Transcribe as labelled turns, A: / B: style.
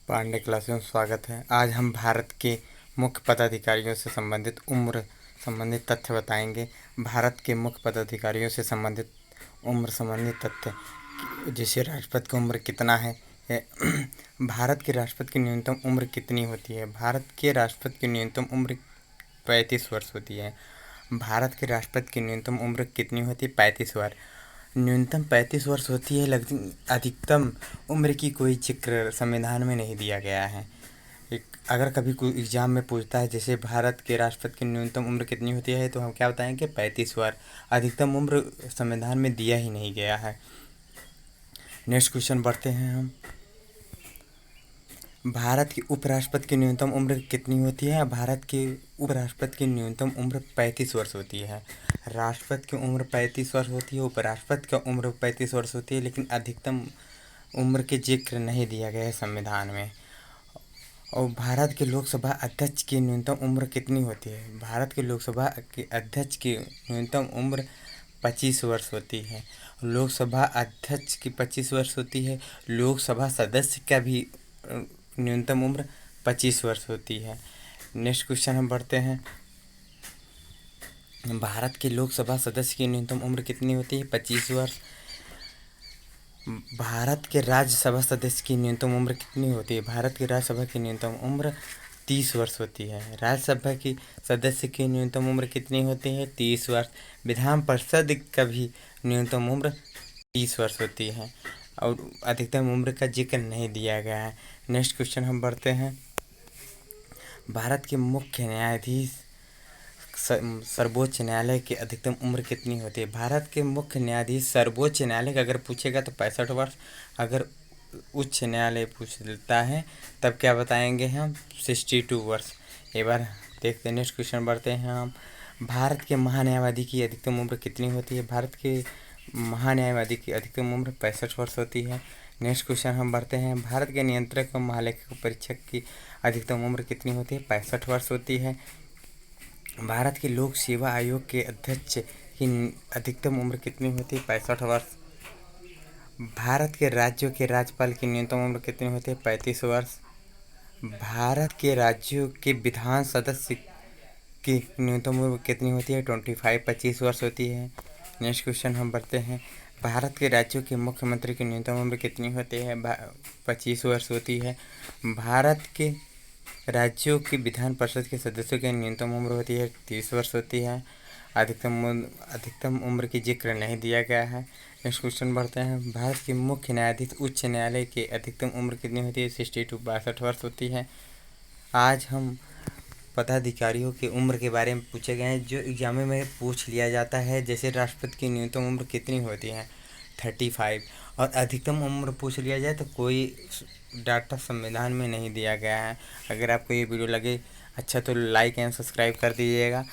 A: Pandey class में स्वागत है। आज हम भारत के मुख्य पदाधिकारियों से संबंधित उम्र संबंधित तथ्य बताएंगे। भारत के मुख्य पदाधिकारियों से संबंधित उम्र संबंधित तथ्य, जैसे राष्ट्रपति की उम्र कितना है। भारत के राष्ट्रपति की न्यूनतम उम्र कितनी होती है? भारत के राष्ट्रपति की न्यूनतम उम्र 35 वर्ष होती है। भारत के राष्ट्रपति की न्यूनतम उम्र कितनी होती है? 35 वर्ष। न्यूनतम 35 वर्ष होती है, लेकिन अधिकतम उम्र की कोई जिक्र संविधान में नहीं दिया गया है। अगर कभी कोई एग्जाम में पूछता है जैसे भारत के राष्ट्रपति की न्यूनतम उम्र कितनी होती है, तो हम क्या बताएंगे? 35 वर्ष। अधिकतम उम्र संविधान में दिया ही नहीं गया है। नेक्स्ट क्वेश्चन बढ़ते हैं हम। भारत के उपराष्ट्रपति की न्यूनतम उम्र कितनी होती है? भारत के उपराष्ट्रपति की न्यूनतम उम्र 35 वर्ष होती है। राष्ट्रपति की उम्र 35 वर्ष होती है, उपराष्ट्रपति की उम्र 35 वर्ष होती है, लेकिन अधिकतम उम्र के जिक्र नहीं दिया गया है संविधान में। और भारत के लोकसभा अध्यक्ष की न्यूनतम उम्र कितनी होती है? भारत के लोकसभा के अध्यक्ष की न्यूनतम उम्र 25 वर्ष होती है। लोकसभा अध्यक्ष की 25 वर्ष होती है। लोकसभा सदस्य का भी न्यूनतम उम्र 25 वर्ष होती है। नेक्स्ट क्वेश्चन हम बढ़ते हैं। भारत के लोकसभा सदस्य की न्यूनतम उम्र कितनी होती है? 25 वर्ष। भारत के राज्यसभा सदस्य की न्यूनतम उम्र कितनी होती है? भारत की राज्यसभा की न्यूनतम उम्र 30 वर्ष होती है। राज्यसभा की सदस्य की न्यूनतम उम्र कितनी होती है? 30 वर्ष। विधान परिषद का भी न्यूनतम उम्र 30 वर्ष होती है, और अधिकतम उम्र का जिक्र नहीं दिया गया है। नेक्स्ट क्वेश्चन हम बढ़ते हैं। भारत के मुख्य न्यायाधीश सर्वोच्च न्यायालय की अधिकतम उम्र कितनी होती है? भारत के मुख्य न्यायाधीश सर्वोच्च न्यायालय का अगर पूछेगा तो 65 वर्ष। अगर उच्च न्यायालय पूछ लेता है तब क्या बताएंगे हम? 62 वर्ष। एक बार देखते हैं। नेक्स्ट क्वेश्चन बढ़ते हैं हम। भारत के महान्यायवादी की अधिकतम उम्र कितनी होती है? भारत के महान्यायवादी की अधिकतम उम्र 65 वर्ष होती है। नेक्स्ट क्वेश्चन हम बढ़ते हैं। भारत के नियंत्रक व महालेखा परीक्षक की अधिकतम उम्र कितनी होती है? 65 वर्ष होती है। भारत के लोक सेवा आयोग के अध्यक्ष की अधिकतम उम्र कितनी होती है? 65 वर्ष। भारत के राज्यों के राज्यपाल की न्यूनतम उम्र कितनी होती है? 35 वर्ष। भारत के राज्यों के विधान सदस्य की न्यूनतम उम्र कितनी होती है? 25 वर्ष होती है। नेक्स्ट क्वेश्चन हम बढ़ते हैं। भारत के राज्यों के मुख्यमंत्री की न्यूनतम उम्र कितनी होती है? 25 वर्ष होती है। भारत के राज्यों की विधान परिषद के सदस्यों की न्यूनतम उम्र होती है 30 वर्ष होती है। अधिकतम उम्र की जिक्र नहीं दिया गया है। नेक्स्ट क्वेश्चन बढ़ते हैं। भारत के मुख्य न्यायाधीश उच्च न्यायालय की अधिकतम उम्र कितनी होती है? 62 वर्ष होती है। आज हम पदाधिकारियों की उम्र के बारे में पूछे गए हैं, जो एग्जाम में पूछ लिया जाता है। जैसे राष्ट्रपति की न्यूनतम उम्र कितनी होती है? 35। और अधिकतम उम्र पूछ लिया जाए तो कोई डाटा संविधान में नहीं दिया गया है। अगर आपको ये वीडियो लगे अच्छा तो लाइक एंड सब्सक्राइब कर दीजिएगा।